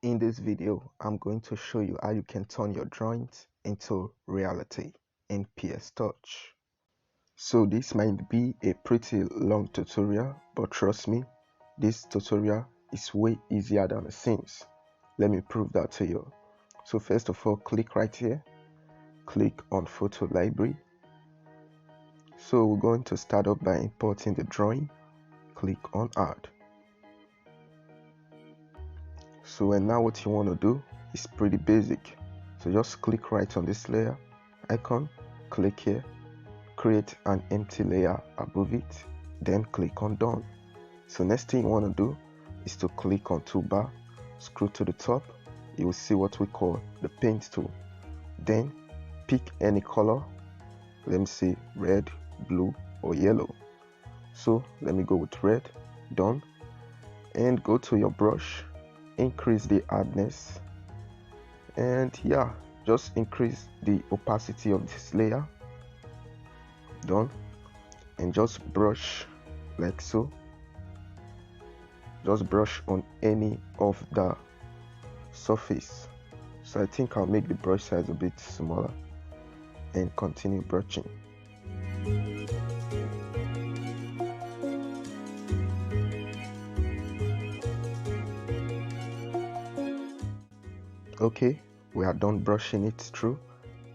In this video, I'm going to show you how you can turn your drawings into reality in PS Touch. So this might be a pretty long tutorial, but trust me, this tutorial is way easier than it seems. Let me prove that to you. So first of all, click right here, click on Photo Library. So we're going to start off by importing the drawing. Click on Add. So and now what you want to do is pretty basic. So just click right on this layer icon, click here, create an empty layer above it, then click on Done. So next thing you want to do is to click on Toolbar, scroll to the top, you will see what we call the Paint tool. Then pick any color, let me see red, blue or yellow. So let me go with red. Done. And go to your brush, increase the hardness, and yeah, just increase the opacity of this layer. Done. And just brush like so. Just brush on any of the surface. So I think I'll make the brush size a bit smaller and continue brushing. Okay, we are done brushing it through,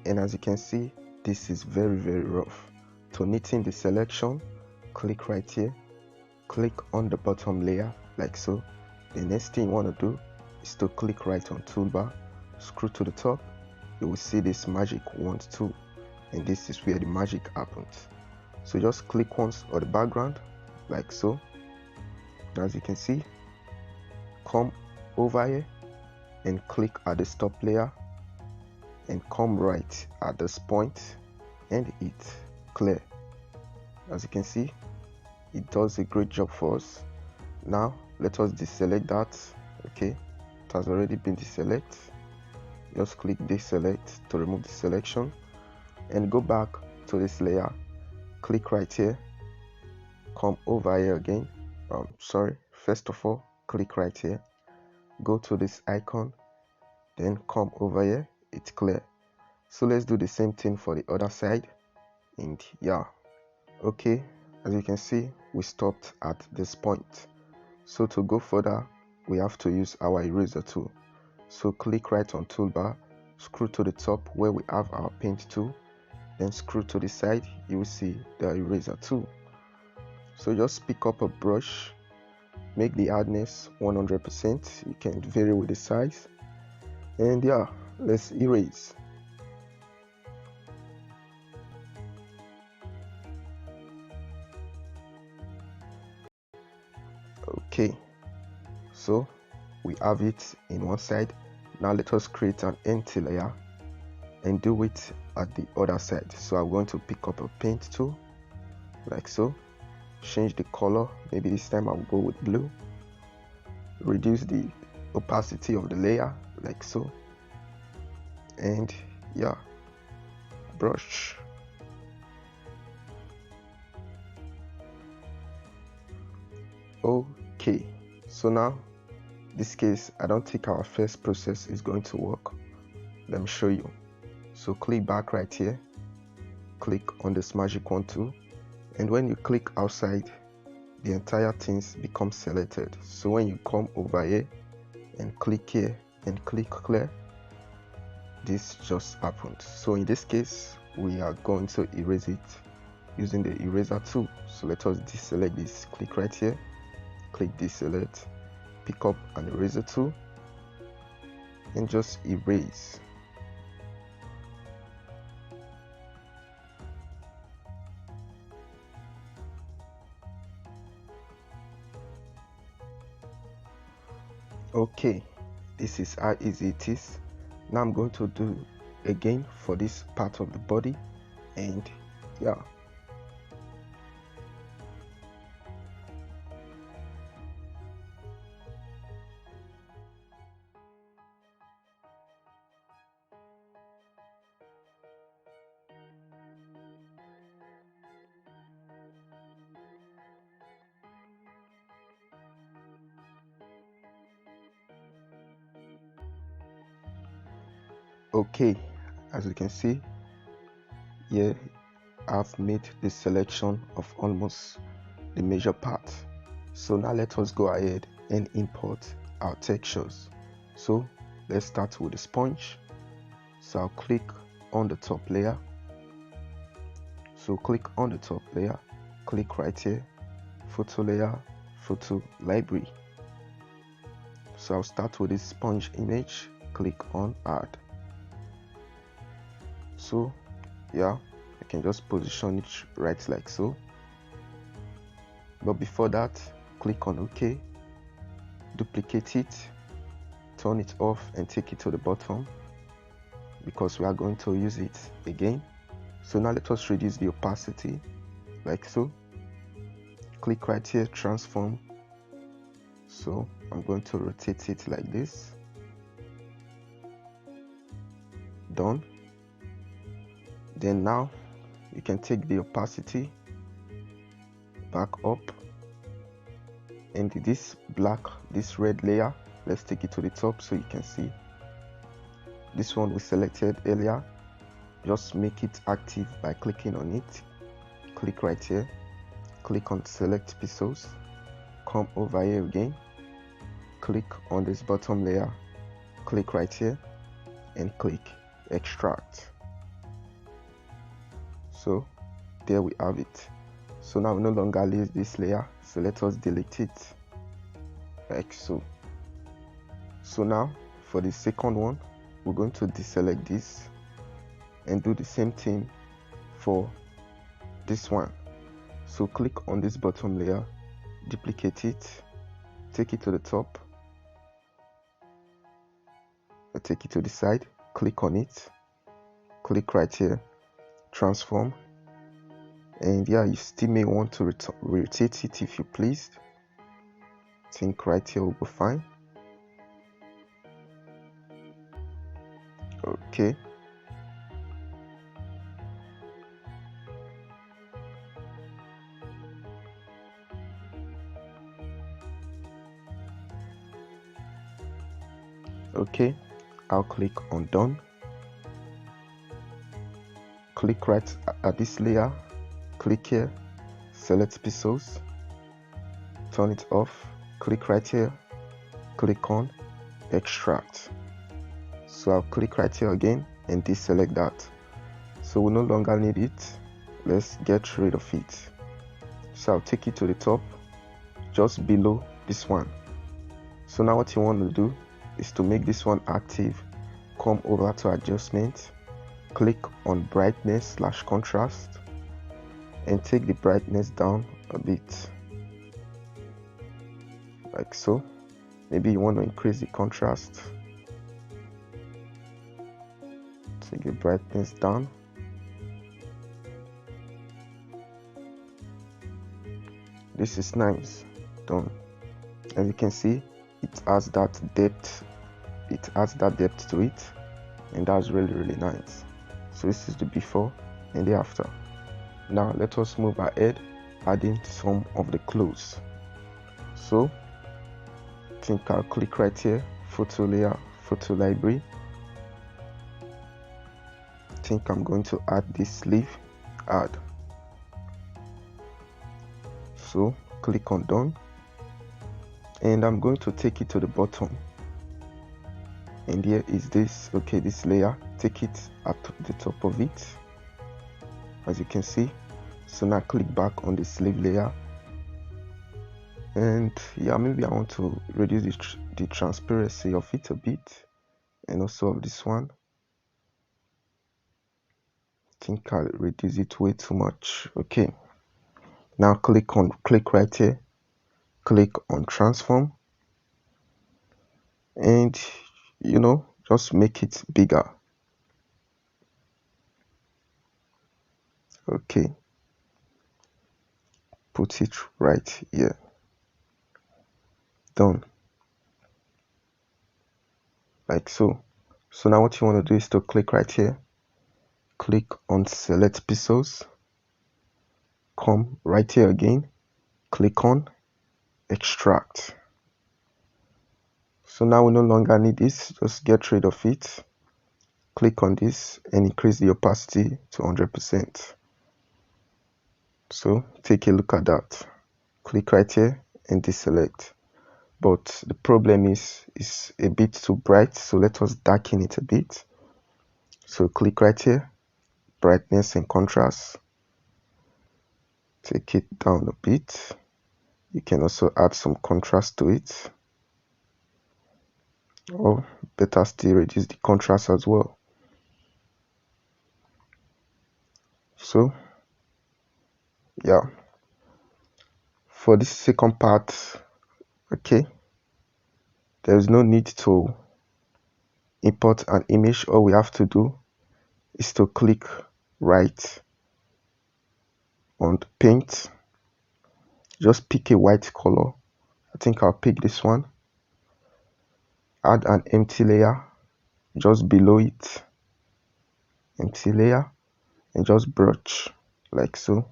and as you can see, this is very rough. To neaten the selection, click right here, click on the bottom layer like so. The next thing you want to do is to click right on Toolbar, scroll to the top, you will see this magic wand tool, and this is where the magic happens. So just click once on the background like so. As you can see, come over here and click at the stop layer and come right at this point and hit clear. As you can see, it does a great job for us. Now let us deselect that. Okay, it has already been deselect. Just click deselect to remove the selection and go back to this layer. Click right here, come over here again. First of all, click right here, go to this icon, then come over here, it's clear. So let's do the same thing for the other side. And yeah, okay, as you can see, we stopped at this point. So to go further, we have to use our eraser tool. So click right on Toolbar, scroll to the top where we have our paint tool, then scroll to the side, you will see the eraser tool. So just pick up a brush, make the hardness 100%, you can vary with the size, and yeah, let's erase. Okay, so we have it in one side. Now let us create an empty layer and do it at the other side. So I'm going to pick up a paint tool like so, change the color, maybe this time I'll go with blue, reduce the opacity of the layer like so, and yeah, brush. Okay, so now this case I don't think our first process is going to work. Let me show you. So click back right here, click on this magic wand tool, and when you click outside, the entire things become selected. So when you come over here and click here and click clear, this just happened. So in this case, we are going to erase it using the eraser tool. So let us deselect this. Click right here, click deselect, pick up an eraser tool and just erase. Okay, this is how easy it is. Now I'm going to do again for this part of the body, and yeah, Okay, as you can see here, I've made the selection of almost the major part. So now let us go ahead and import our textures. So let's start with the sponge. So I'll click on the top layer. So click on the top layer, click right here, photo layer, photo library. So I'll start with this sponge image, click on add. So yeah, I can just position it right like so. But before that, click on OK, duplicate it, turn it off and take it to the bottom because we are going to use it again. So now let us reduce the opacity like so. Click right here, transform. So I'm going to rotate it like this. Done. Then now you can take the opacity back up, and this red layer, let's take it to the top so you can see. This one we selected earlier, just make it active by clicking on it. Click right here, click on select pixels, come over here again, click on this bottom layer, click right here and click extract. So there we have it. So now we no longer need this layer, so let us delete it like so. So now for the second one, we're going to deselect this and do the same thing for this one. So click on this bottom layer, duplicate it, take it to the top, take it to the side, click on it, click right here, transform, and yeah, you still may want to rotate it if you please. I think right here will be fine. Okay. Okay, I'll click on done. Click right at this layer, click here, select pixels, turn it off, click right here, click on extract. So I'll click right here again and deselect that. So we no longer need it. Let's get rid of it. So I'll take it to the top, just below this one. So now what you want to do is to make this one active, come over to adjustment, click on brightness / contrast and take the brightness down a bit like so. Maybe you want to increase the contrast, take the brightness down. This is nice. Done. As you can see, it has that depth to it, and that's really nice. So this is the before and the after. Now let us move ahead, adding some of the clothes. So I think I'll click right here, photo layer, photo library. I think I'm going to add this sleeve, add. So click on done, and I'm going to take it to the bottom, and here is this. Okay, this layer, take it at the top of it, as you can see. So now click back on the sleeve layer, and yeah, maybe I want to reduce the transparency of it a bit, and also of this one. I think I'll reduce it way too much. Okay, now click right here, click on transform, and just make it bigger. Okay, put it right here. Done, like so. So now what you want to do is to click right here, click on select pixels, come right here again, click on extract. So now we no longer need this, just get rid of it, click on this and increase the opacity to 100%. So take a look at that. Click right here and deselect. But the problem is it's a bit too bright, so let us darken it a bit. So click right here, brightness and contrast. Take it down a bit. You can also add some contrast to it, or better still, reduce the contrast as well. So yeah, for this second part, okay, there is no need to import an image. All we have to do is to click right on the paint, just pick a white color. I think I'll pick this one. Add an empty layer just below it, empty layer, and just brush like so.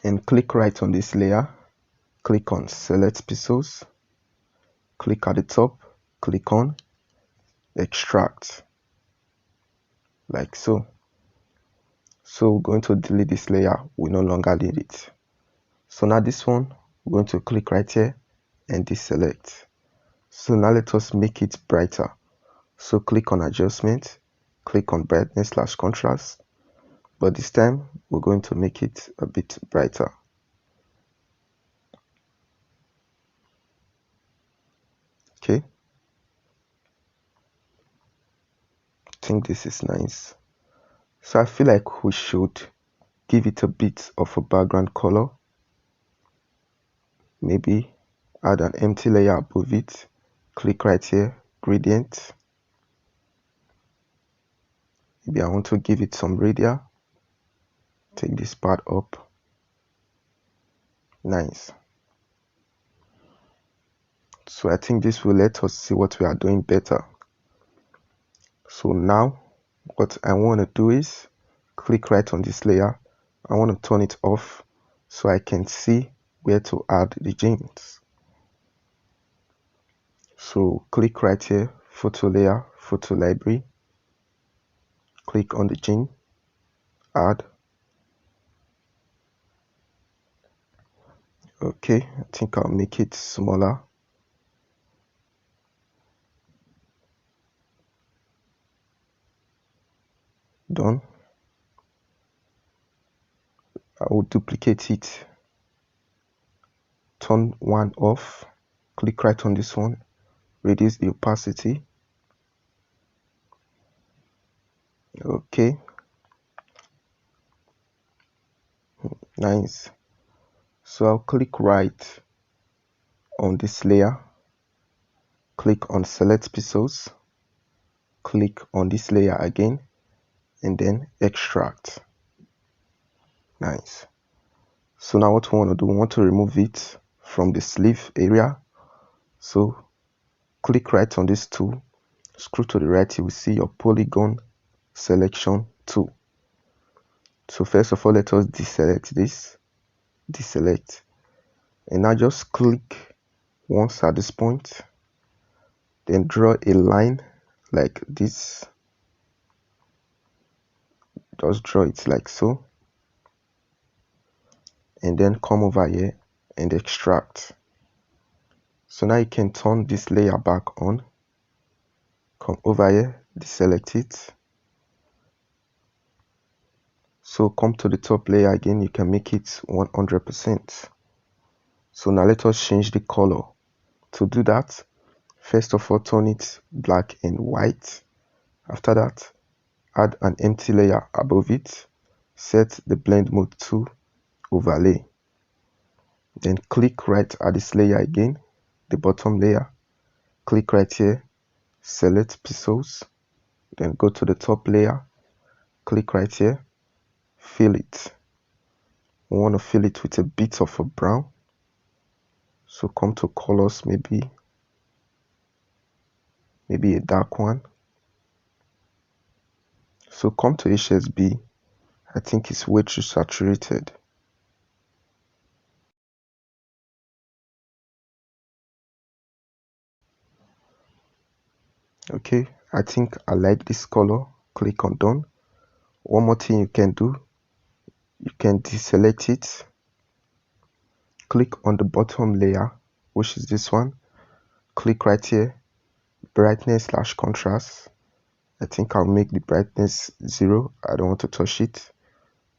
And click right on this layer, click on select pixels, click at the top, click on extract like so. So we're going to delete this layer, we no longer need it. So now this one, we're going to click right here and deselect. So now let us make it brighter. So click on adjustment, click on brightness / contrast, but this time we're going to make it a bit brighter. Okay, I think this is nice. So I feel like we should give it a bit of a background color. Maybe add an empty layer above it. Click right here, gradient. Maybe I want to give it some radial. Take this part up. Nice. So I think this will let us see what we are doing better. So now what I want to do is click right on this layer. I want to turn it off so I can see where to add the genes. So click right here, photo layer, photo library. Click on the gene, add. Okay, I think I'll make it smaller. Done. I will duplicate it, turn one off, click right on this one, reduce the opacity. Okay, nice. So I'll click right on this layer, click on select pixels, click on this layer again, and then extract. Nice. So now what we want to do, we want to remove it from the sleeve area. So click right on this tool, scroll to the right, you will see your polygon selection tool. So first of all, let us deselect this, deselect, and now just click once at this point, then draw a line like this, just draw it like so, and then come over here and extract. So now you can turn this layer back on, come over here, deselect it. So come to the top layer again, you can make it 100%. So now let us change the color. To do that, first of all, turn it black and white. After that, add an empty layer above it, set the blend mode to overlay. Then click right at this layer again, the bottom layer, click right here, select pixels, then go to the top layer, click right here, fill it. We want to fill it with a bit of a brown. So come to colors, maybe a dark one. So come to HSB, I think it's way too saturated. Okay, I think I like this color. Click on done. One more thing you can do, you can deselect it. Click on the bottom layer, which is this one. Click right here, brightness / contrast. I think I'll make the brightness 0. I don't want to touch it.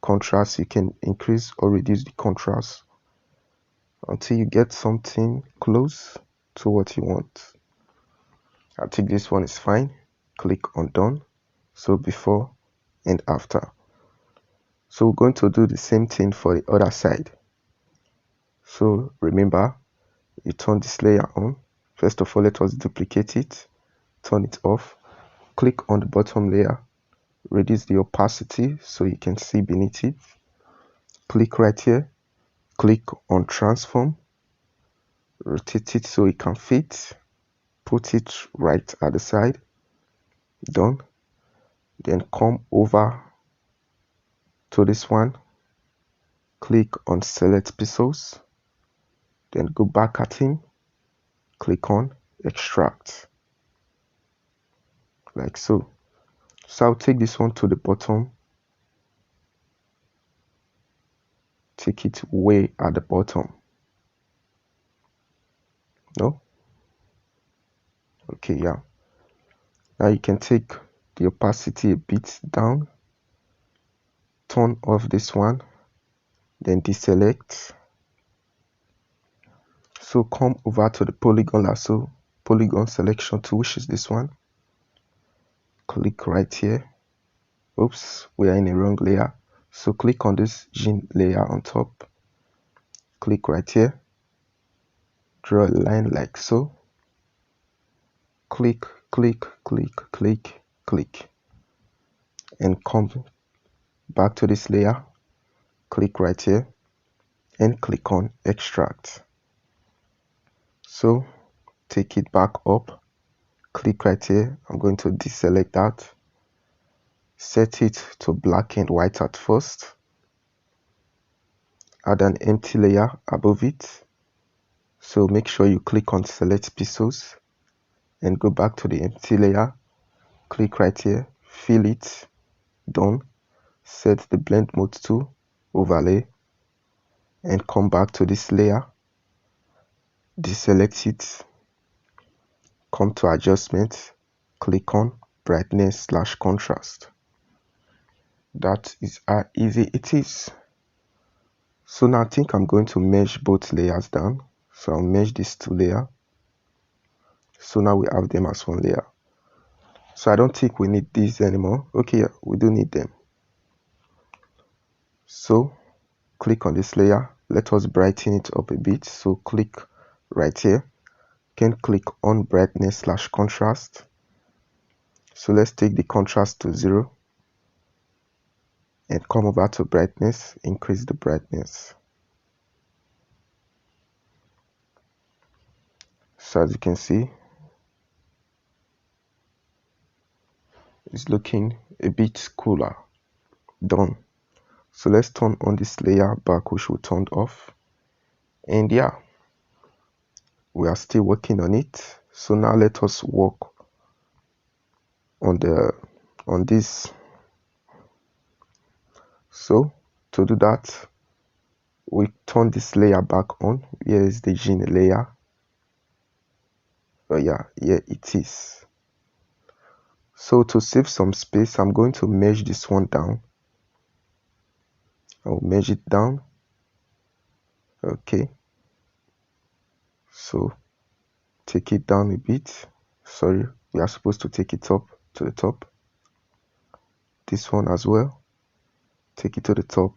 Contrast, you can increase or reduce the contrast until you get something close to what you want. I think this one is fine. Click on done. So before and after. So we're going to do the same thing for the other side. So remember, you turn this layer on. First of all, let us duplicate it, turn it off, click on the bottom layer, reduce the opacity so you can see beneath it. Click right here, click on transform, rotate it so it can fit, put it right at the side, done. Then come over to this one, click on select pixels, then go back at him, click on extract, like so. So I'll take this one to the bottom, take it way at the bottom. No? Okay, yeah. Now you can take the opacity a bit down, turn off this one, then deselect. So come over to the polygon lasso, polygon selection tool, which is this one. Click right here. Oops, we are in a wrong layer. So click on this gene layer on top. Click right here. Draw a line like so. Click, click, click, click, click. And come back to this layer. Click right here and click on extract. So take it back up, click right here. I'm going to deselect that, set it to black and white at first, add an empty layer above it. So make sure you click on select pixels and go back to the empty layer, click right here, fill it, done. Set the blend mode to overlay and come back to this layer, deselect it, come to adjustment, click on brightness / contrast. That is how easy it is. So now I think I'm going to merge both layers down. So I'll merge these two layers. So now we have them as one layer. So I don't think we need these anymore. Okay, yeah, we do need them. So click on this layer. Let us brighten it up a bit. So click right here. Can click on brightness / contrast. So let's take the contrast to 0 and come over to brightness, increase the brightness. So as you can see, it's looking a bit cooler. Done. So let's turn on this layer back, which we turned off. And yeah, we are still working on it. So now let us work on this. So to do that, we turn this layer back on. Here is the gene layer. Oh yeah, here it is. So to save some space, I'm going to merge this one down. I'll merge it down. Okay. So take it down a bit. Sorry, we are supposed to take it up to the top. This one as well. Take it to the top.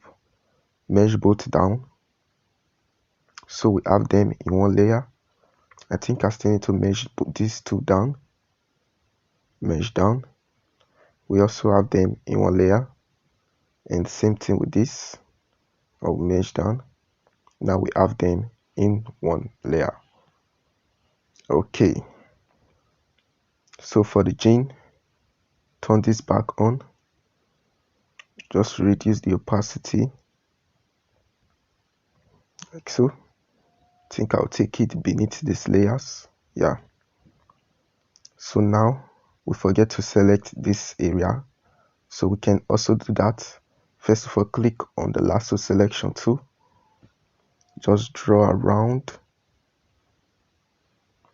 Merge both down. So we have them in one layer. I think I still need to merge these two down. Merge down. We also have them in one layer. And same thing with this. I'll merge down. Now we have them in one layer. Okay. So for the gene, turn this back on. Just reduce the opacity. Like so. I think I'll take it beneath these layers. Yeah. So now we forget to select this area, so we can also do that. First of all, click on the lasso selection tool, just draw around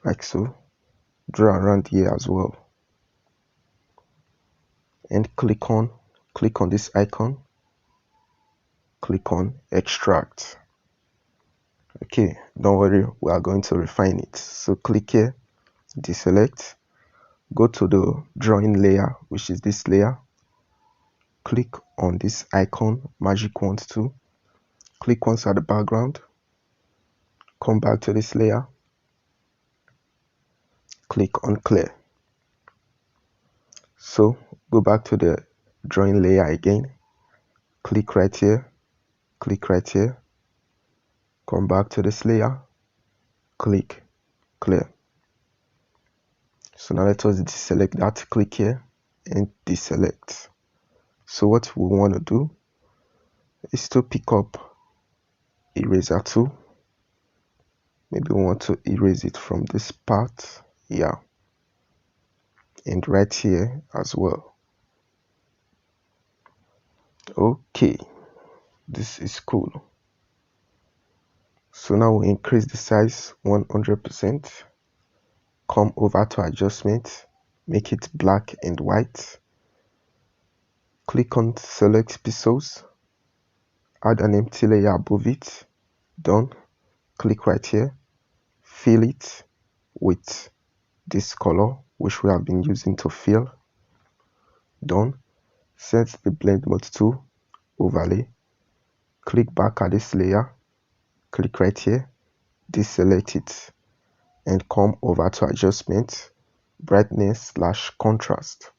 like so, draw around here as well, and click on this icon, click on extract. Okay, don't worry, we are going to refine it. So click here, deselect, go to the drawing layer, which is this layer, click on this icon, magic wand tool, click once at the background, come back to this layer, click on clear. So go back to the drawing layer again, click right here, come back to this layer, click clear. So now let us deselect that, click here and deselect. So what we want to do is to pick up eraser tool. Maybe we want to erase it from this part, yeah, and right here as well. Okay, this is cool. So now we increase the size 100%, come over to adjustment, make it black and white, click on select pixels, add an empty layer above it, done. Click right here, fill it with this color which we have been using to fill, done. Set the blend mode to overlay, click back at this layer, click right here, deselect it, and come over to adjustment, brightness / contrast.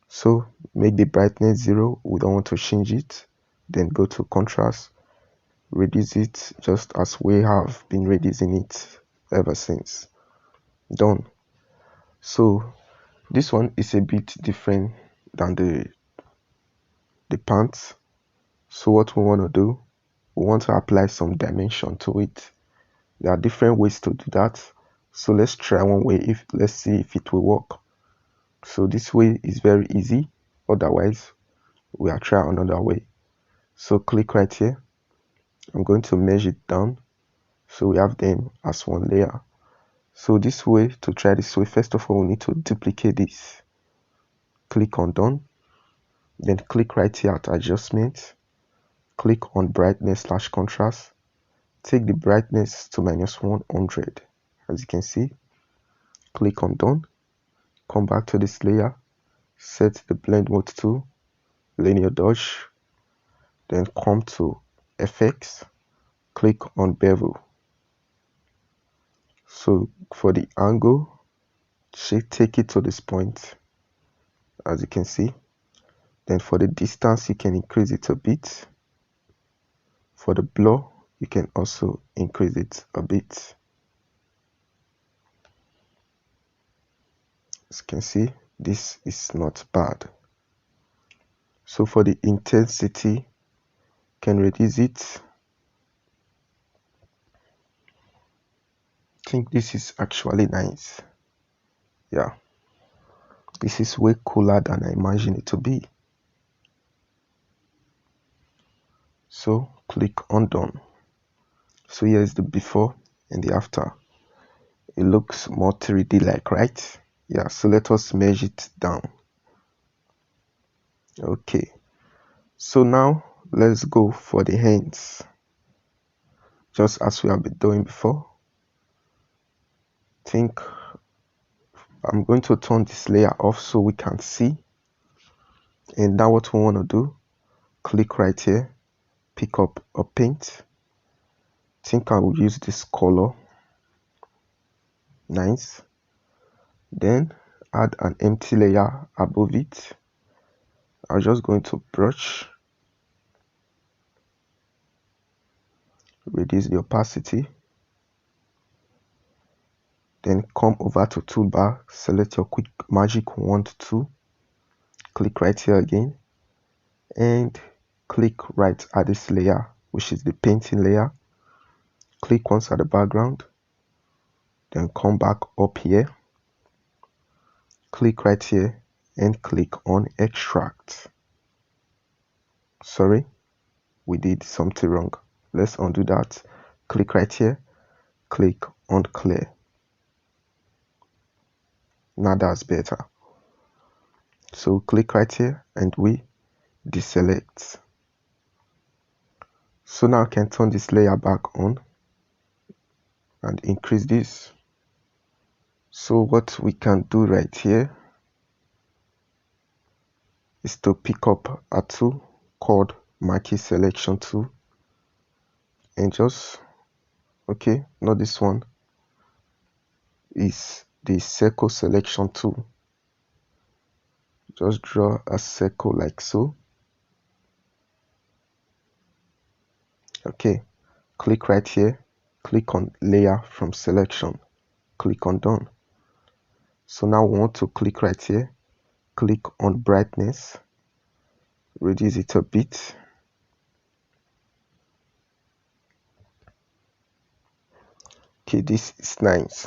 So make the brightness 0, we don't want to change it. Then go to contrast, reduce it just as we have been reducing it ever since, done. So this one is a bit different than the pants. So what we want to do, we want to apply some dimension to it. There are different ways to do that, so let's try one way. Let's see if it will work. So this way is very easy, otherwise we'll try another way. So click right here, I'm going to merge it down so we have them as one layer. So this way, to try this way, first of all we need to duplicate this, click on done, then click right here at adjustment, click on brightness / contrast, take the brightness to -100, as you can see, click on done, come back to this layer, set the blend mode to linear dodge, then come to effects, click on bevel. So for the angle, take it to this point, as you can see. Then for the distance, you can increase it a bit. For the blur, you can also increase it a bit. As you can see, this is not bad. So for the intensity, can reduce it. I think this is actually nice. Yeah, this is way cooler than I imagined it to be. So click on done. So here is the before and the after. It looks more 3D like, right? Yeah, so let us merge it down. Okay, so now let's go for the hands, just as we have been doing before. I think I'm going to turn this layer off so we can see. And now what we want to do, click right here, pick up a paint. I think I will use this color, nice. Then add an empty layer above it. I'm just going to brush, reduce the opacity, then come over to toolbar, select your quick magic wand tool, click right here again, and click right at this layer, which is the painting layer. Click once at the background, then come back up here, click right here and click on extract. Sorry, we did something wrong. Let's undo that. Click right here, click on clear. Now that's better. So click right here and we deselect. So now I can turn this layer back on and increase this. So what we can do right here is to pick up a tool called marquee selection tool and just, okay, not this one, is the circle selection tool. Just draw a circle like so. Okay, click right here, click on layer from selection, click on done. So now we want to click right here, click on brightness, reduce it a bit. Okay, this is nice.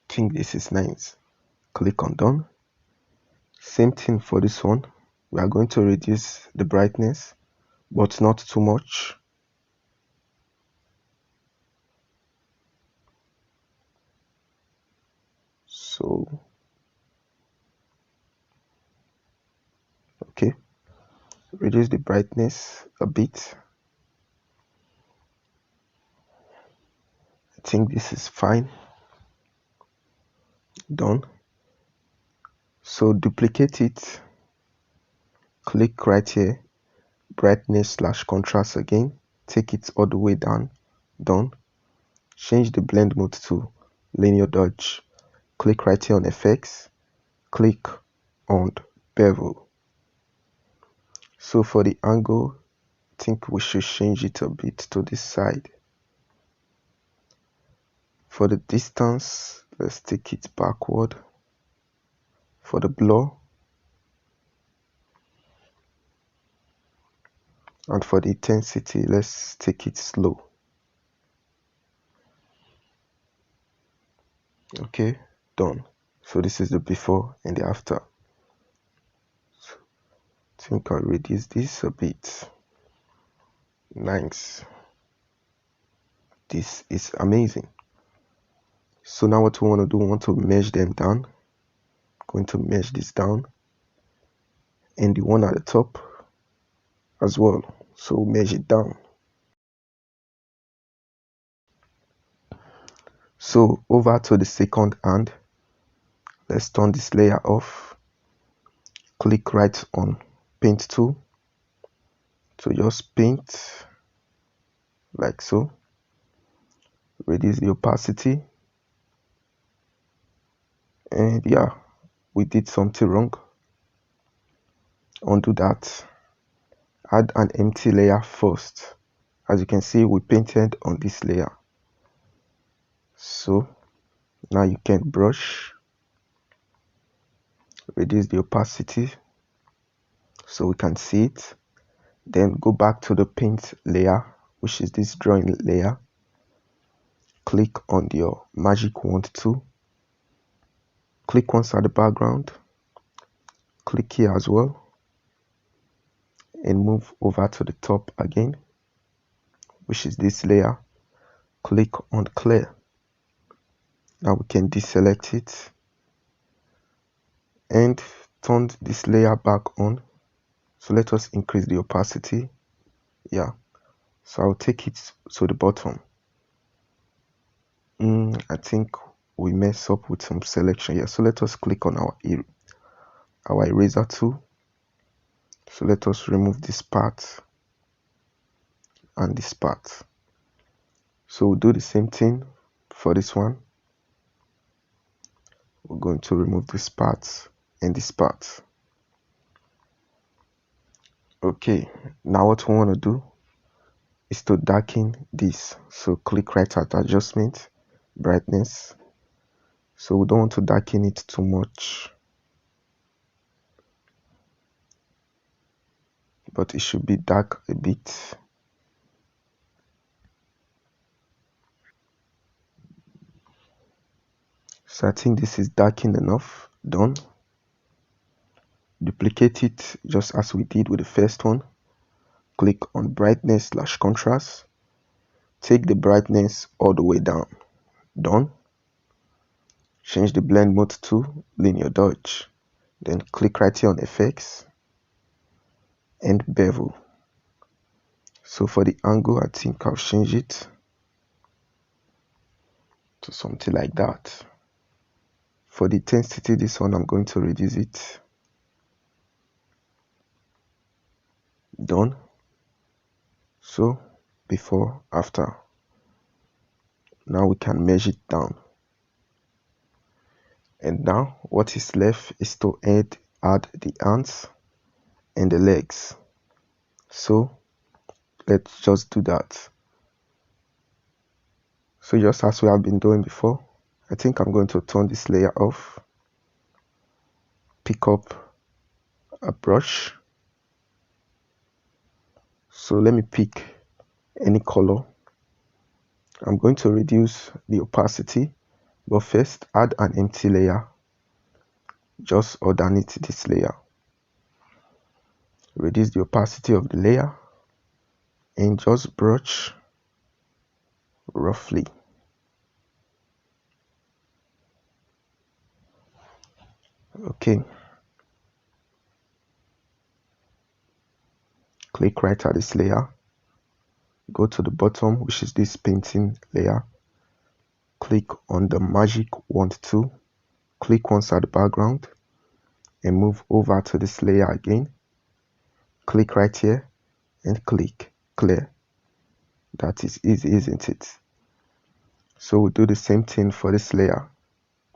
I think this is nice. Click on done. Same thing for this one. We are going to reduce the brightness, but not too much. So, okay, reduce the brightness a bit. I think this is fine. Done. So duplicate it, click right here, brightness / contrast again, take it all the way down. Done. Change the blend mode to linear dodge, click right here on effects, click on bevel. So for the angle, I think we should change it a bit to this side. For the distance, let's take it backward. For the blur, and for the intensity, let's take it slow. Okay, done. So this is the before and the after. So I think I'll reduce this a bit. Nice. This is amazing. So now what we want to do, we want to merge them down. Going to merge this down and the one at the top as well. So merge it down. So over to the second hand, let's turn this layer off. Click right on paint tool. So just paint like so. Reduce the opacity. And yeah, we did something wrong. Undo that. Add an empty layer first. As you can see, we painted on this layer. So now you can brush, reduce the opacity so we can see it. Then go back to the paint layer, which is this drawing layer. Click on your magic wand tool. Click once at the background. Click here as well. And move over to the top again, which is this layer. Click on clear. Now we can deselect it and turn this layer back on. So let us increase the opacity. Yeah, so I'll take it to the bottom. I think we mess up with some selection here. So let us click on our eraser tool. So let us remove this part and this part. So we'll do the same thing for this one. We're going to remove this part and this part. Okay, now what we want to do is to darken this. So click right at adjustment, brightness. So we don't want to darken it too much, but it should be dark a bit. So I think this is darkened enough. Done. Duplicate it just as we did with the first one. Click on brightness/contrast. Take the brightness all the way down. Done. Change the blend mode to linear dodge. Then click right here on effects and bevel. So for the angle, I think I'll change it to something like that. For the intensity, this one I'm going to reduce it. Done. So before, after. Now we can measure it down. And now what is left is to add the arms and the legs. So let's just do that. So just as we have been doing before, I think I'm going to turn this layer off. Pick up a brush. So let me pick any color. I'm going to reduce the opacity, but first add an empty layer just underneath this layer. Reduce the opacity of the layer and just brush roughly. Okay. Click right at this layer. Go to the bottom, which is this painting layer. Click on the magic wand tool. Click once at the background and move over to this layer again. Click right here and click clear. That is easy, isn't it? So we'll do the same thing for this layer,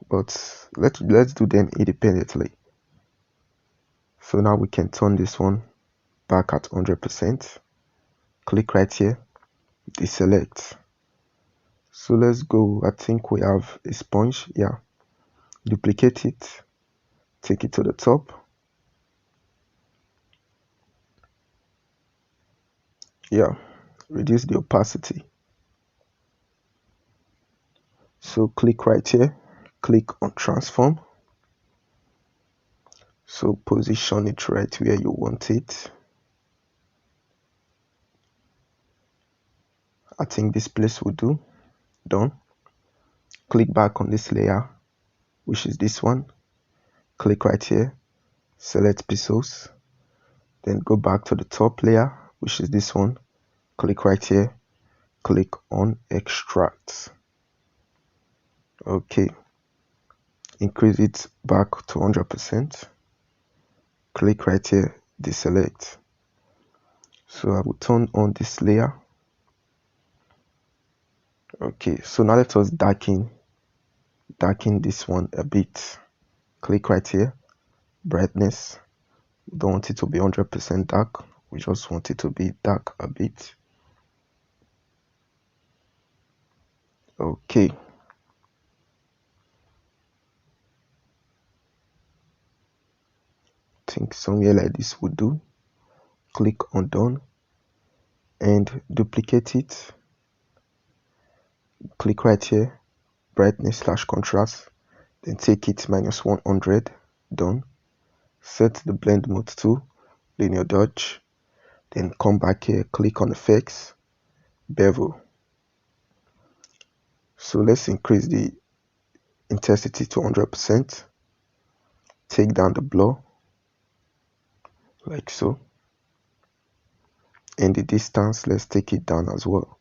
but let's do them independently. So now we can turn this one back at 100%. Click right here, deselect. So let's go. I think we have a sponge. Yeah. Duplicate it. Take it to the top. Yeah. Reduce the opacity. So click right here. Click on transform. So position it right where you want it. I think this place will do. Done. Click back on this layer, which is this one. Click right here. Select pixels. Then go back to the top layer, which is this one. Click right here. Click on extract. Okay. Increase it back to 100%. Click right here, deselect. So I will turn on this layer. Okay, so now let us darken this one a bit. Click right here, brightness. We don't want it to be 100% dark. We just want it to be dark a bit. Okay. I think somewhere like this would do. Click on done and duplicate it. Click right here, brightness/contrast, then take it -100. Done. Set the blend mode to linear dodge, then come back here, click on effects, bevel. So let's increase the intensity to 100%. Take down the blur like so, and the distance, let's take it down as well.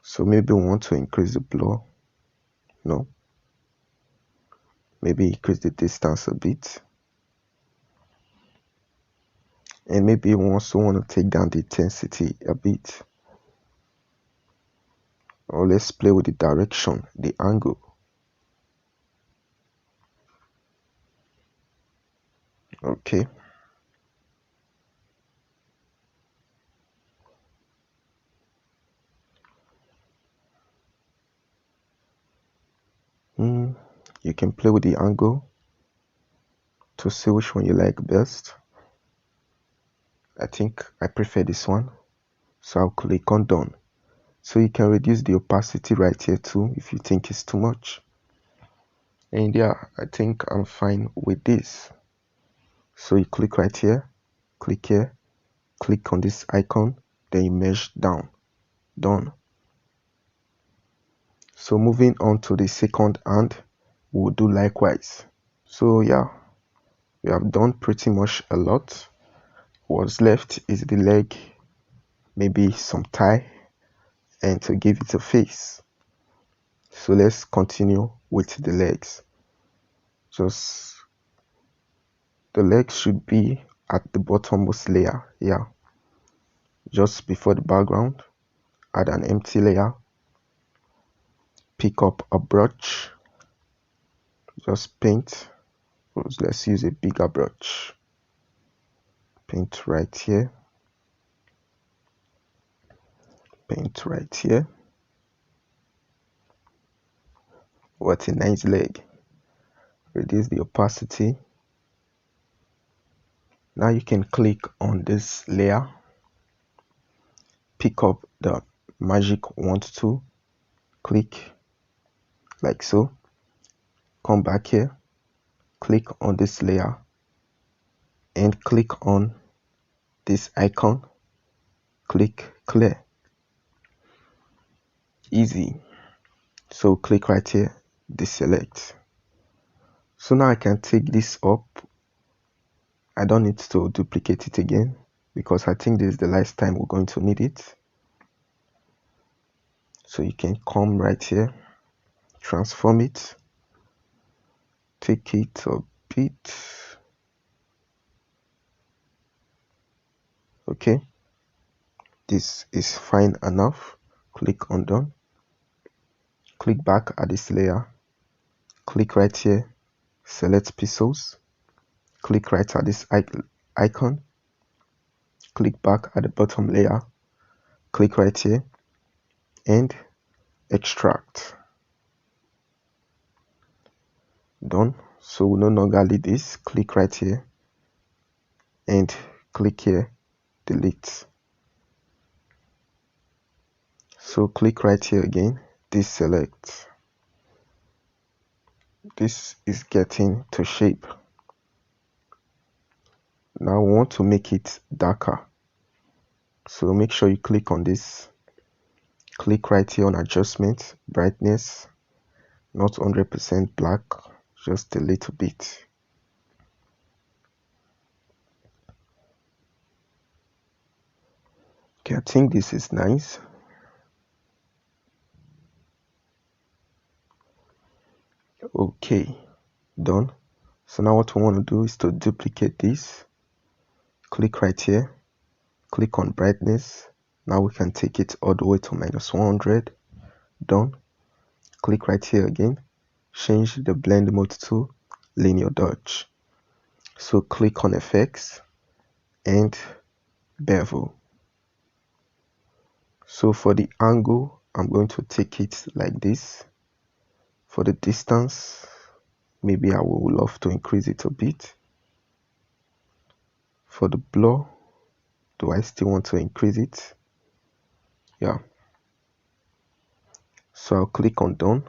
So maybe we want to increase the blur. No, maybe increase the distance a bit, and maybe we also want to take down the intensity a bit, or let's play with the direction, the angle. Okay. You can play with the angle to see which one you like best. I think I prefer this one, so I'll click on done. So you can reduce the opacity right here too if you think it's too much. And yeah, I think I'm fine with this. So you click right here, click here, click on this icon, then you mesh down. Done. So moving on to the second hand, we'll do likewise. So yeah, we have done pretty much a lot. What's left is the leg, maybe some thigh, and to give it a face. So let's continue with the legs. Just the legs should be at the bottommost layer. Yeah, just before the background, add an empty layer, pick up a brush, just paint. Let's use a bigger brush. Paint right here, paint right here. What a nice leg. Reduce the opacity. Now you can click on this layer, pick up the magic wand tool, click like so, come back here, click on this layer and click on this icon, click clear. Easy. So click right here, deselect. So now I can take this up. I don't need to duplicate it again because I think this is the last time we're going to need it. So you can come right here, transform it, take it a bit. Okay, this is fine enough. Click on done, click back at this layer, click right here, select pixels, click right at this icon, click back at the bottom layer, click right here and extract. Done. So we no longer need this. Click right here and click here, delete. So click right here again, deselect. This is getting to shape. Now we want to make it darker. So make sure you click on this. Click right here on adjustment, brightness, not 100% black, just a little bit. Okay, I think this is nice. Okay, done. So now what we want to do is to duplicate this. Click right here, click on brightness. Now we can take it all the way to -100. Done. Click right here again, change the blend mode to linear dodge. So click on effects and bevel. So for the angle, I'm going to take it like this. For the distance, maybe I would love to increase it a bit. For the blur, do I still want to increase it? Yeah. So I'll click on done.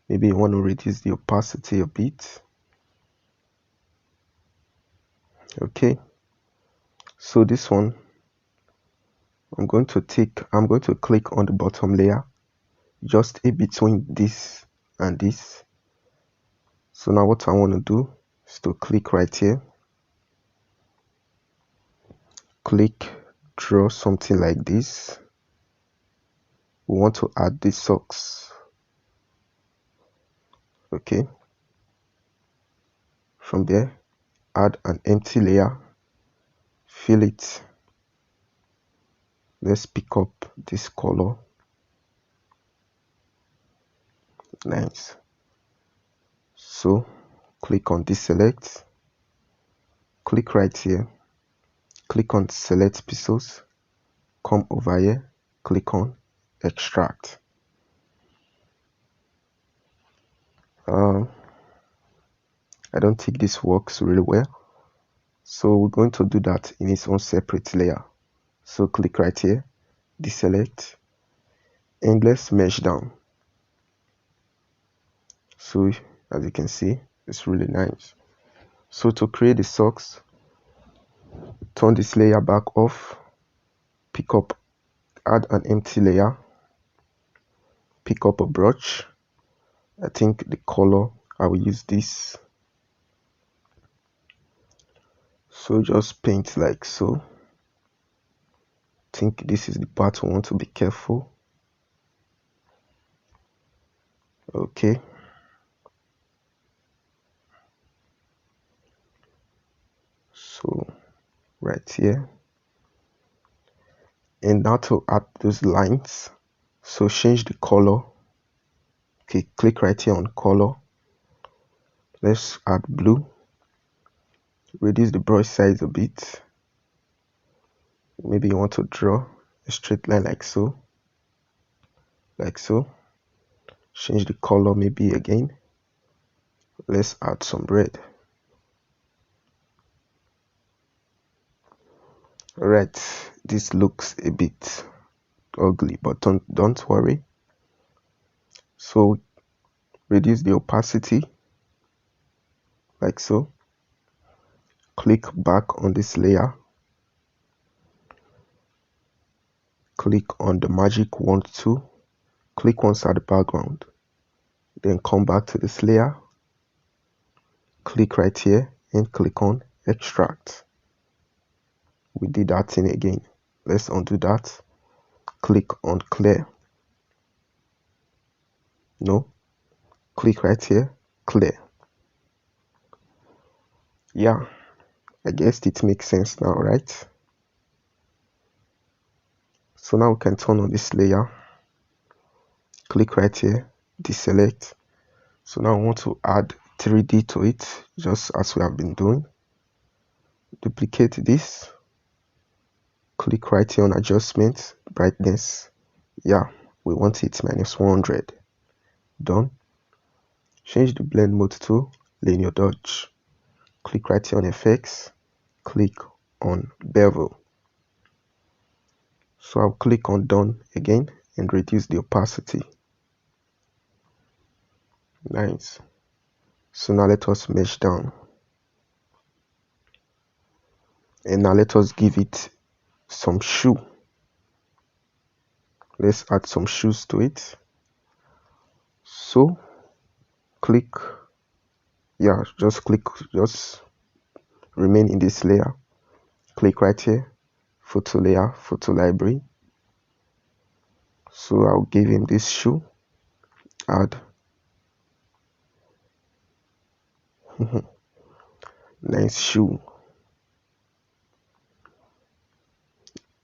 Maybe you want to reduce the opacity a bit. Okay. So this one, I'm going to click on the bottom layer, just in between this and this. So now what I want to do is to click right here, click, draw something like this. We want to add the socks. Okay. From there, add an empty layer, fill it. Let's pick up this color. Nice. So click on deselect, click right here, click on select pixels, come over here, click on extract. I don't think this works really well, so we're going to do that in its own separate layer. So click right here, deselect, and let's mesh down. So As you can see, it's really nice. So to create the socks, turn this layer back off, add an empty layer, pick up a brush. I think the color, I will use this. So just paint like so. I think this is the part we want to be careful. Okay. So right here. And now to add those lines, so change the color. Okay, click right here on color. Let's add blue. Reduce the brush size a bit. Maybe you want to draw a straight line like so. Like so. Change the color maybe again. Let's add some red. Alright, this looks a bit ugly, but don't worry. So reduce the opacity like so. Click back on this layer. Click on the magic wand tool. Click once at the background. Then come back to this layer. Click right here and click on extract. We did that thing again. Let's undo that. Click on clear. No. Click right here. Clear. Yeah. I guess it makes sense now, right? So now we can turn on this layer. Click right here. Deselect. So now I want to add 3D to it, just as we have been doing. Duplicate this. Click right here on adjustment, brightness. Yeah, we want it -100. Done. Change the blend mode to linear dodge. Click right here on effects. Click on bevel. So I'll click on done again and reduce the opacity. Nice. So now let us mesh down. And now let us give it some shoe. Let's add some shoes to it. So click, yeah, just remain in this layer. Click right here, photo layer, photo library. So I'll give him this shoe. Add. Nice shoe.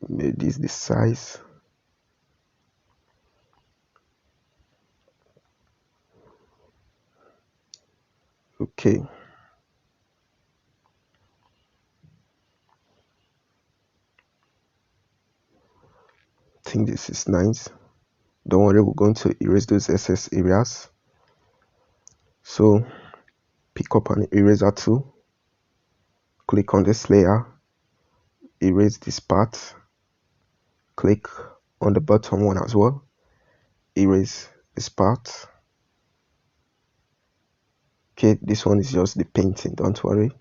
Maybe this is the size. Okay. I think this is nice. Don't worry, we're going to erase those excess areas. So pick up an eraser tool. Click on this layer. Erase this part. Click on the bottom one as well. Erase this part. Okay, this one is just the painting, don't worry.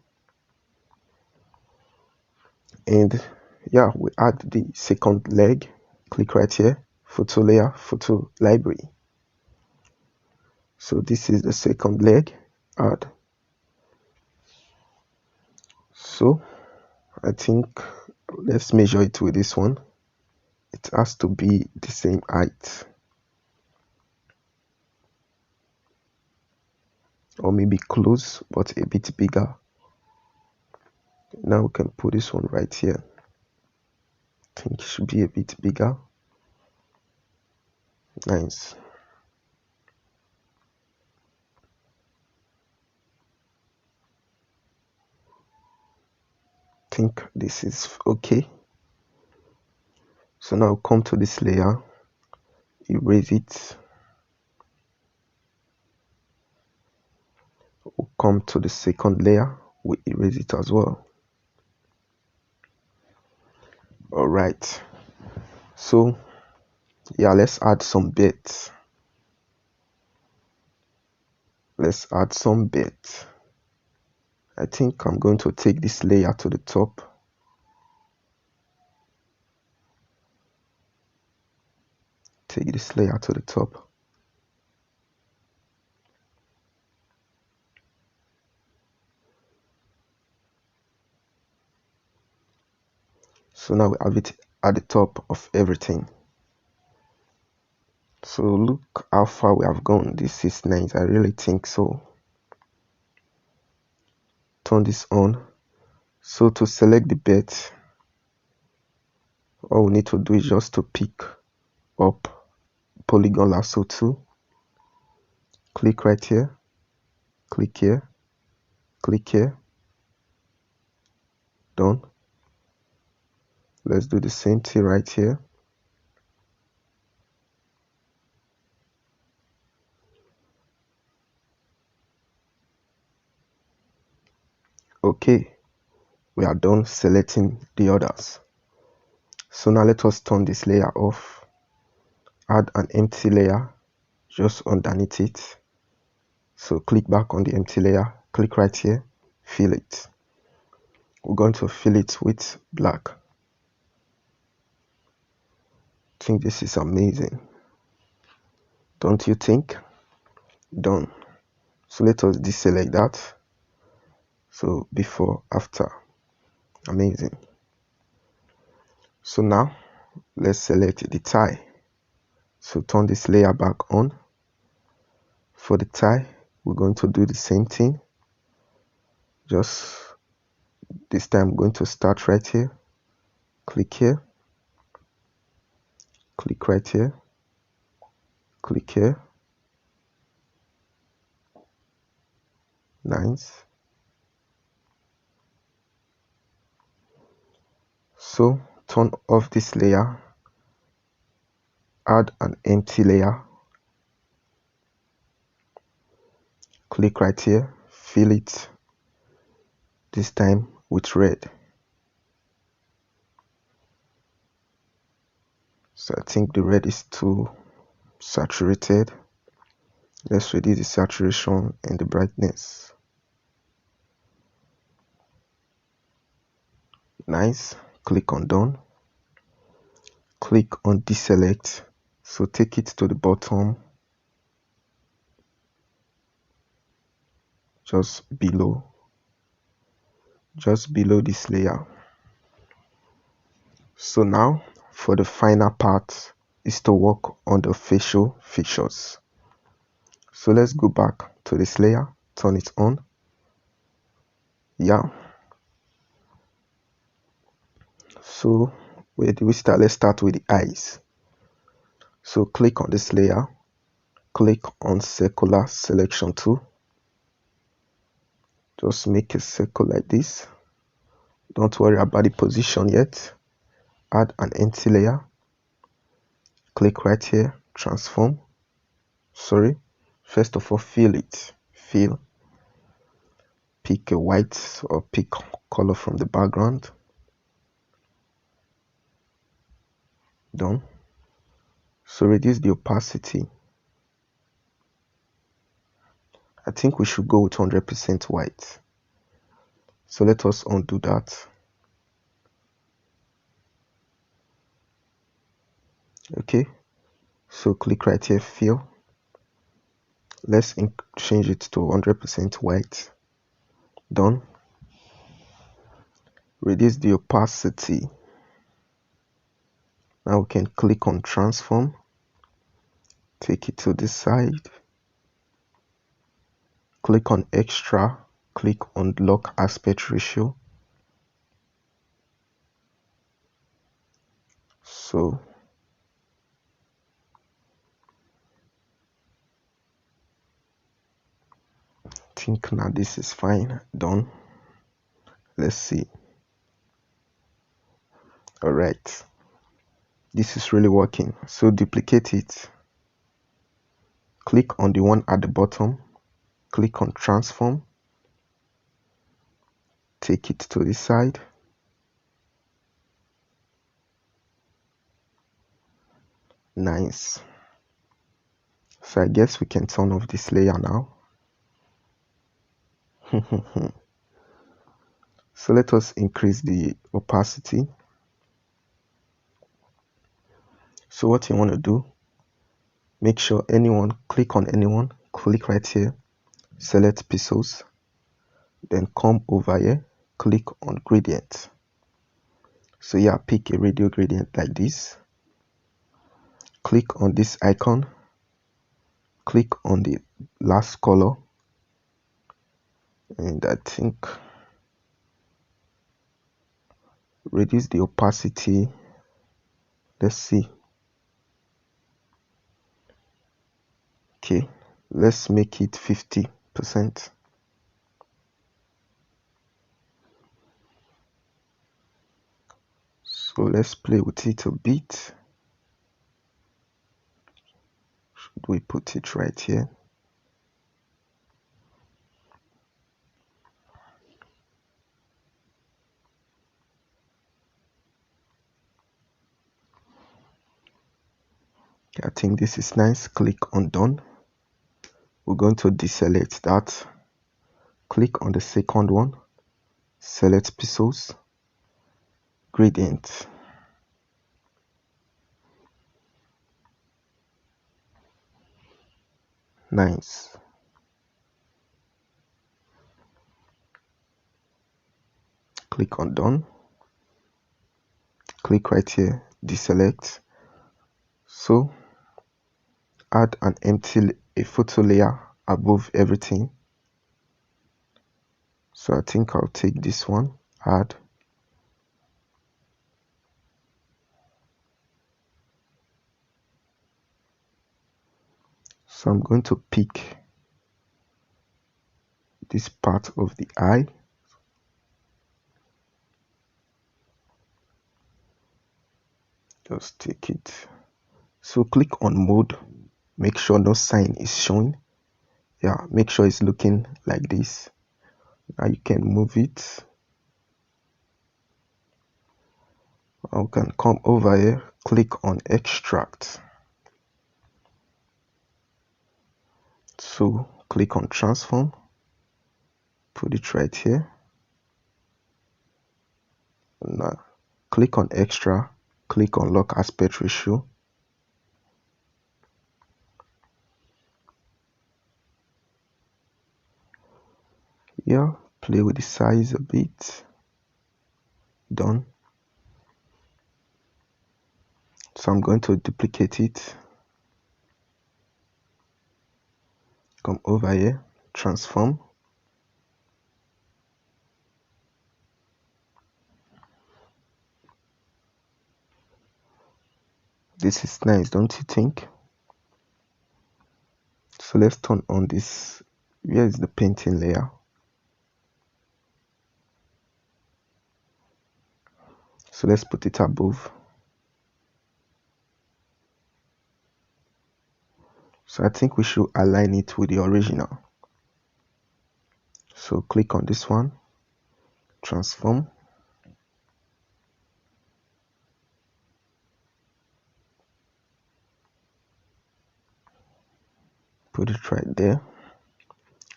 And yeah, we add the second leg. Click right here, photo layer, photo library. So this is the second leg. Add. So I think let's measure it with this one. It has to be the same height, or maybe close but a bit bigger. Now we can put this one right here. I think it should be a bit bigger. Nice. I think this is okay. So now come to this layer, erase it. We'll come to the second layer, we erase it as well. Alright, so yeah, let's add some bits. Let's add some bit. I think I'm going to take this layer to the top. Take this layer to the top. So now we have it at the top of everything. So look how far we have gone. This is nice. I really think so. Turn this on. So to select the bit, all we need to do is just to pick up polygon lasso tool. Click right here. Click here. Click here. Done. Let's do the same thing right here. Okay, we are done selecting the others. So now let us turn this layer off. Add an empty layer just underneath it. So click back on the empty layer, click right here, fill it. We're going to fill it with black. I think this is amazing. Don't you think? Done. So let us deselect that. So before, after. Amazing. So now let's select the tie. So turn this layer back on. For the tie, we're going to do the same thing. Just this time I'm going to start right here. Click here. Click right here. Click here. Nice. So turn off this layer. Add an empty layer. Click right here. Fill it. This time with red. So I think the red is too saturated. Let's reduce the saturation and the brightness. Nice. Click on done. Click on deselect. So take it to the bottom, just below this layer. So now for the final part is to work on the facial features. So let's go back to this layer, turn it on. Yeah. So where do we start? Let's start with the eyes. So click on this layer, click on circular selection tool. Just make a circle like this. Don't worry about the position yet. Add an empty layer. Click right here, transform. First of all, fill it. Fill. Pick a white or pick color from the background. Done. So reduce the opacity. I think we should go with 100% white. So let us undo that. Okay. So click right here, fill. Let's change it to 100% white. Done. Reduce the opacity. Now we can click on transform. Take it to this side. Click on extra. Click on lock aspect ratio. So I think now this is fine. Done. Let's see. All right. This is really working. So duplicate it. Click on the one at the bottom. Click on transform. Take it to this side. Nice. So I guess we can turn off this layer now. So let us increase the opacity. So what you want to do, make sure click on anyone, click right here, select pixels, then come over here, click on gradient. So yeah, pick a radial gradient like this. Click on this icon, click on the last color, and I think reduce the opacity. Let's see. Okay, let's make it 50%. So let's play with it a bit. Should we put it right here? I think this is nice. Click on done. We're going to deselect that. Click on the second one, select pixels, gradient. Nice. Click on done. Click right here, deselect. So add a photo layer above everything. So I think I'll take this one, add. So I'm going to pick this part of the eye. Just take it. So click on mode, make sure no sign is showing. Yeah, make sure it's looking like this. Now you can move it. I can come over here, click on extract. So click on transform, put it right here. Now click on extra, click on lock aspect ratio. Yeah, play with the size a bit. Done. So I'm going to duplicate it. Come over here, transform. This is nice, don't you think? So let's turn on this. Where is the painting layer? So let's put it above. So I think we should align it with the original. So click on this one, transform. Put it right there.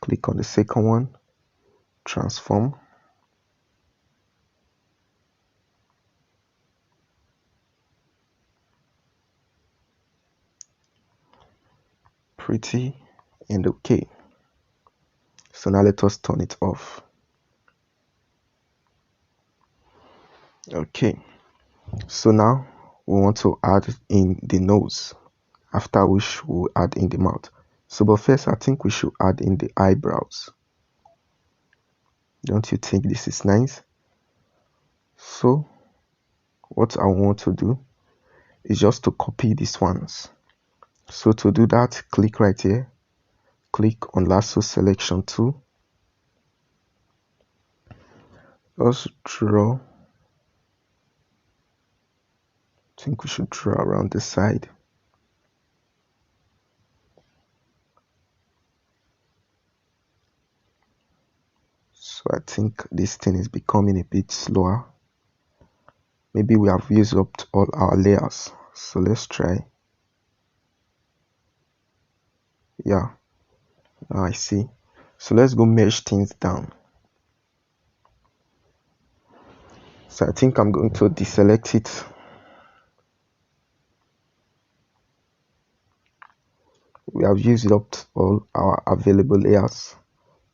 Click on the second one, transform. Pretty and okay. So now let us turn it off. Okay, so now we want to add in the nose, after which we'll add in the mouth. So but first I think we should add in the eyebrows. Don't you think this is nice? So what I want to do is just to copy these ones. So to do that, click right here, click on lasso selection tool. Just draw. I think we should draw around the side. So I think this thing is becoming a bit slower. Maybe we have used up all our layers. So let's try. Yeah, now I see. So let's go mesh things down. So I think I'm going to deselect it. We have used up all our available layers.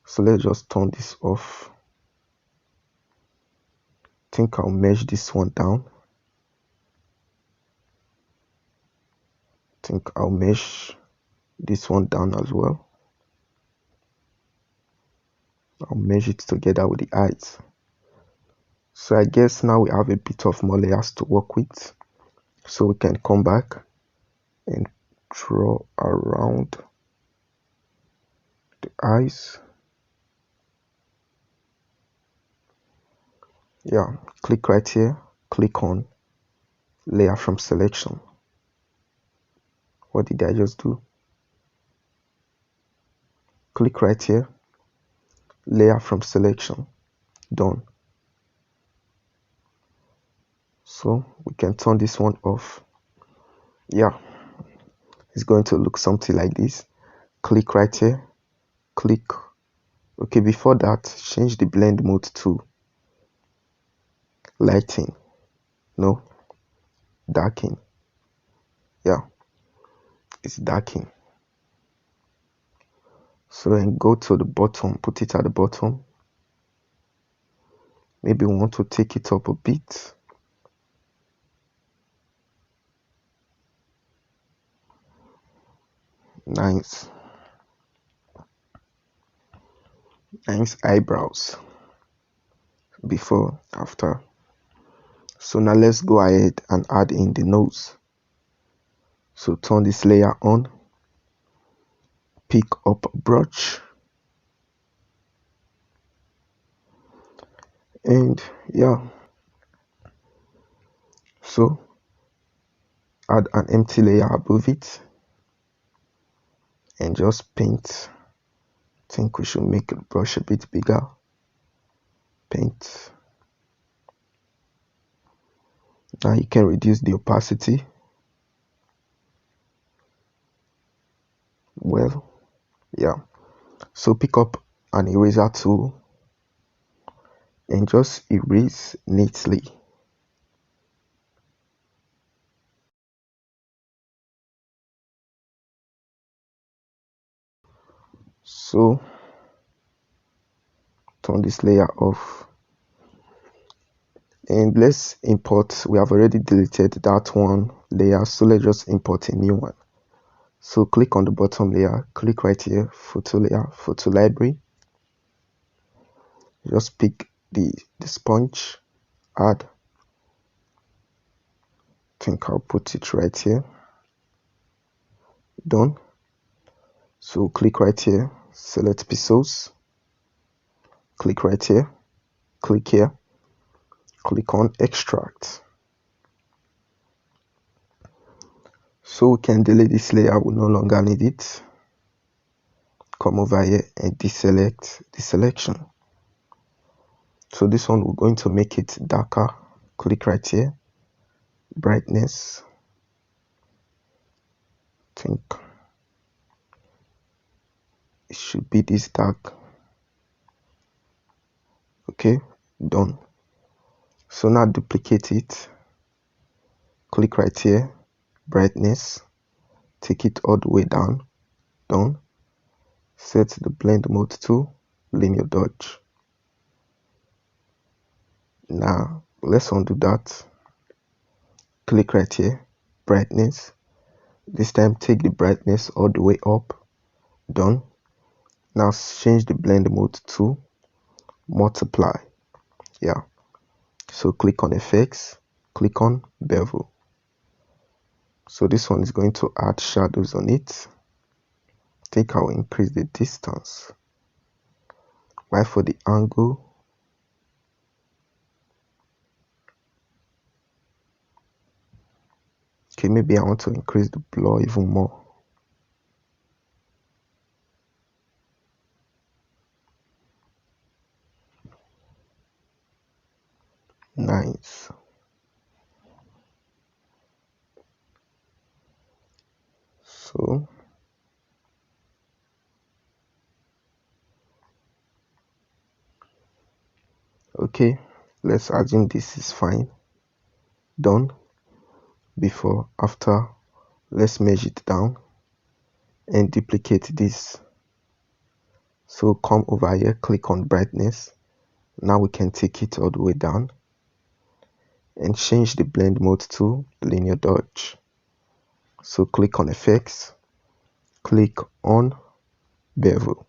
So let's just turn this off. I think I'll mesh this one down. I think I'll mesh this one down as well. I'll mesh it together with the eyes. So I guess now we have a bit of more layers to work with. So we can come back and draw around the eyes. Yeah, click right here, click on layer from selection. What did I just do? Click right here, layer from selection, done. So we can turn this one off. Yeah, it's going to look something like this. Click right here, click. Okay, before that, change the blend mode to lighting. No, darken. Yeah, it's darken. So then go to the bottom, put it at the bottom. Maybe we want to take it up a bit. Nice. Nice eyebrows. Before, after. So now let's go ahead and add in the nose. So turn this layer on. Pick up brush. And yeah. So add an empty layer above it. And just paint. I think we should make the brush a bit bigger. Paint. Now you can reduce the opacity. Well, yeah. So pick up an eraser tool and just erase neatly. So turn this layer off and let's import. We have already deleted that one layer, so let's just import a new one. So click on the bottom layer, click right here, photo layer, photo library. Just pick the sponge, add. I think I'll put it right here. Done. So click right here, select pixels, click right here, click here, click on extract. So we can delete this layer, we no longer need it. Come over here and deselect the selection. So this one we're going to make it darker. Click right here, brightness. I think it should be this dark. Okay, done. So now duplicate it. Click right here, brightness. Take it all the way down. Done. Set the blend mode to linear dodge. Now let's undo that. Click right here, brightness. This time take the brightness all the way up. Done. Now change the blend mode to multiply. Yeah. So click on effects, click on bevel. So this one is going to add shadows on it. I think I will increase the distance. While for the angle, okay, maybe I want to increase the blur even more. Nice. So Okay, let's assume this is fine. Done. Before, after, let's merge it down and duplicate this. So come over here, click on brightness. Now we can take it all the way down and change the blend mode to linear dodge. So click on effects, click on bevel.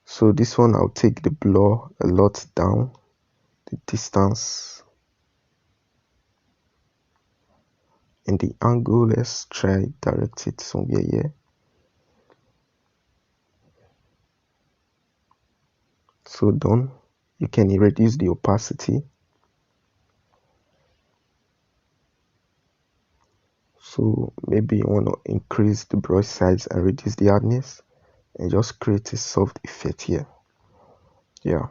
So this one, I'll take the blur a lot down, the distance and the angle. Let's try direct it somewhere here. So done. You can reduce the opacity. So maybe you want to increase the brush size and reduce the hardness and just create a soft effect here. Yeah.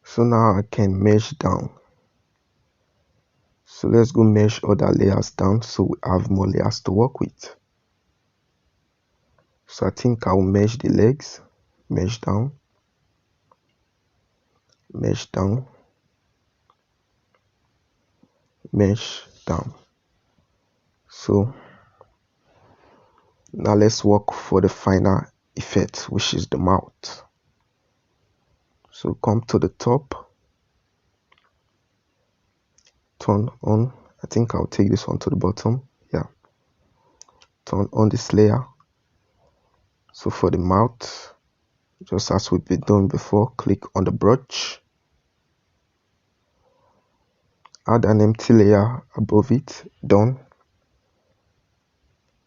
So now I can mesh down. So let's go mesh other layers down so we have more layers to work with. So I think I will mesh the legs, mesh down, mesh down, mesh down. So now let's work for the final effect, which is the mouth. So come to the top, turn on. I think I'll take this one to the bottom. Yeah. Turn on this layer. So for the mouth, just as we've been doing before, click on the brush. Add an empty layer above it. Done.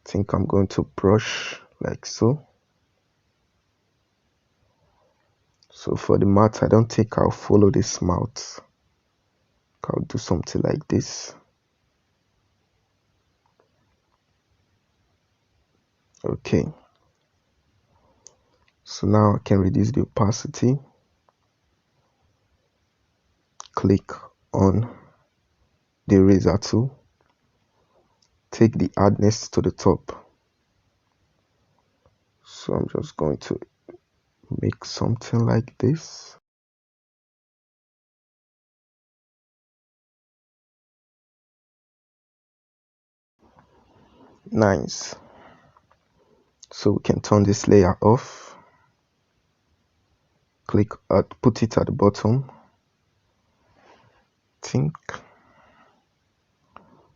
I think I'm going to brush like so. So for the mouth, I don't think I'll follow this mouth. I'll do something like this. Okay. So now I can reduce the opacity. Click on the eraser tool. Take the hardness to the top. So I'm just going to make something like this. Nice. So we can turn this layer off. Put it at the bottom.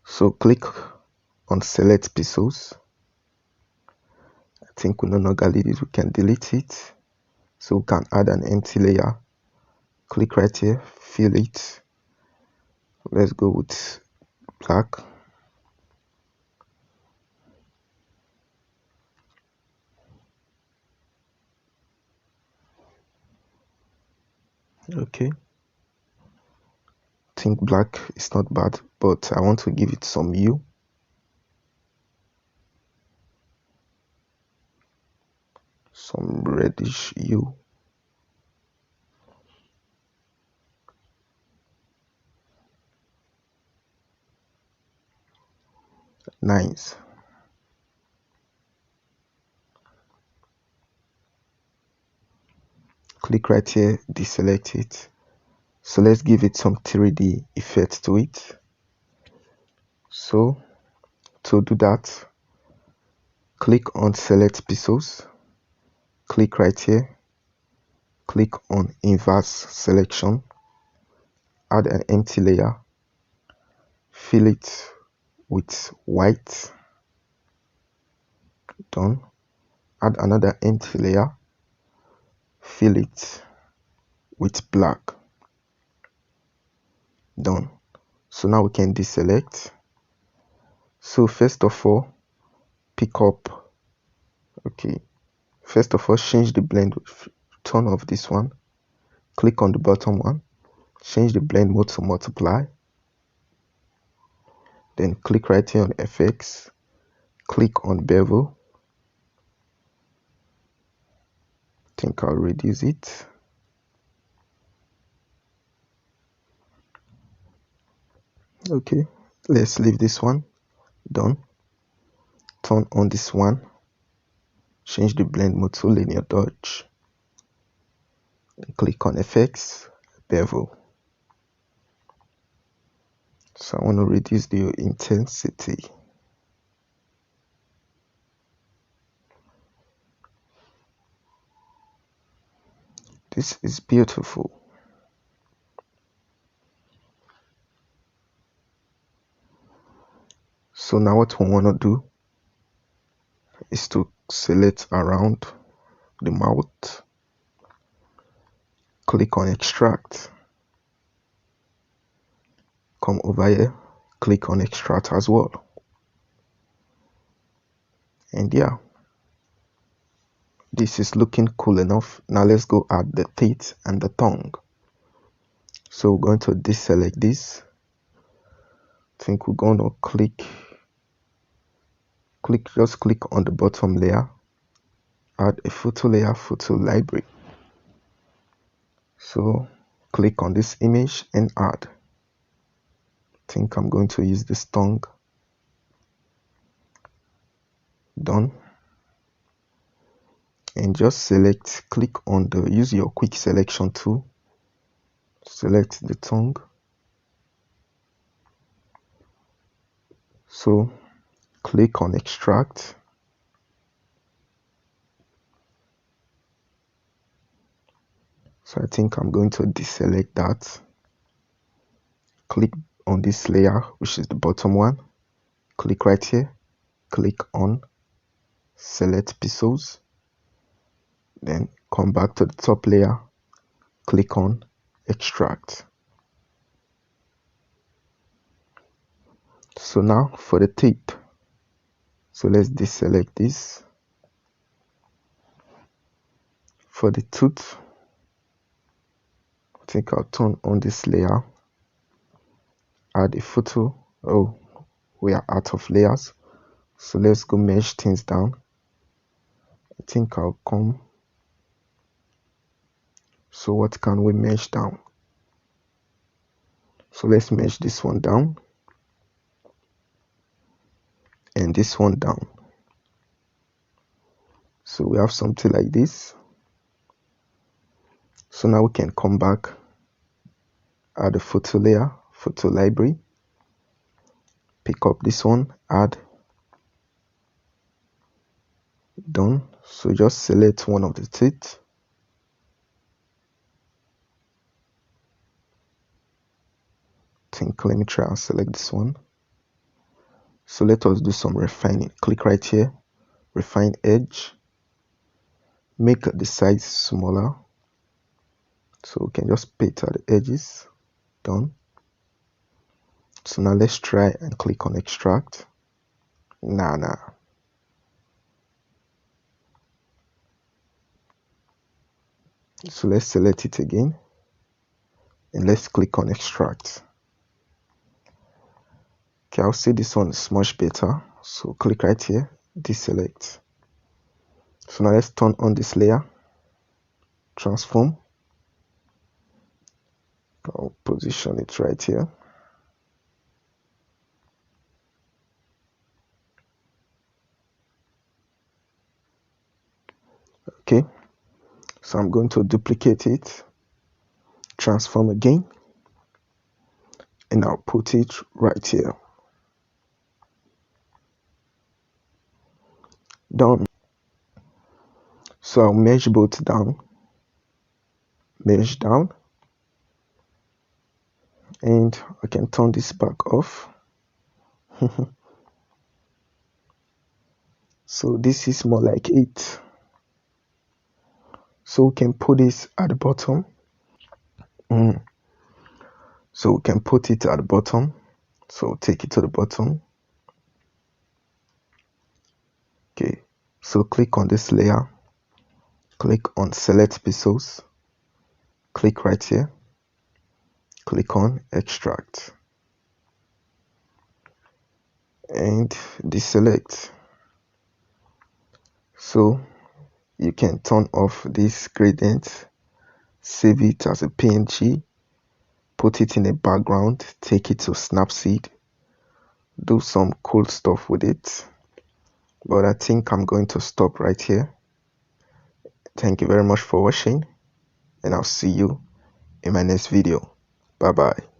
So click on select pixels. I think we no longer need it, we can delete it. So we can add an empty layer. Click right here, fill it. Let's go with black. Okay. I think black is not bad, but I want to give it some hue. Some reddish hue. Nice. Click right here, deselect it. So let's give it some 3D effect to it. So to do that, click on select pixels, click right here, click on inverse selection, add an empty layer, fill it with white. Done. Add another empty layer, fill it with black. Done. So now we can deselect. So first of all, pick up. Okay. First of all, change the blend. Turn off this one. Click on the bottom one. Change the blend mode to multiply. Then click right here on FX. Click on bevel. I think I'll reduce it. Okay. Let's leave this one. Done. Turn on this one. Change the blend mode to linear dodge. click on effects, bevel. So I want to reduce the intensity. This is beautiful. So now what we want to do is to select around the mouth, click on extract, come over here, click on extract as well. And yeah, this is looking cool enough. Now let's go add the teeth and the tongue. So we're going to deselect this. I think we're going to just click on the bottom layer, add a photo layer, photo library. So click on this image and add. I think I'm going to use this tongue. Done. And just select, click on use your quick selection tool, select the tongue. So click on extract. So I think I'm going to deselect that. Click on this layer, which is the bottom one. Click right here, click on select pixels. Then come back to the top layer, click on extract. So now for the teeth. So let's deselect this. For the tooth, I think I'll turn on this layer, add a photo. Oh, we are out of layers. So let's go mesh things down. I think I'll come. So what can we mesh down? So let's mesh this one down and this one down. So we have something like this. So now we can come back, add a photo layer, photo library, pick up this one, add. Done. So just select one of the teeth. Let me try and select this one. So let us do some refining. Click right here, refine edge, make the size smaller. So we can just paint at the edges. Done. So now let's try and click on extract. Nah. So let's select it again and let's click on extract. Okay, I'll say this one is much better. So click right here, deselect. So now let's turn on this layer, transform. I'll position it right here. Okay, so I'm going to duplicate it, transform again, and I'll put it right here. Done. So I'll mesh both down, mesh down, and I can turn this back off. So this is more like it. So we can put this at the bottom. So we can put it at the bottom. So take it to the bottom. Okay, so click on this layer, click on select pixels, click right here, click on extract, and deselect. So you can turn off this gradient, save it as a PNG, put it in a background, take it to Snapseed, do some cool stuff with it. But I think I'm going to stop right here. Thank you very much for watching. and I'll see you in my next video. Bye bye.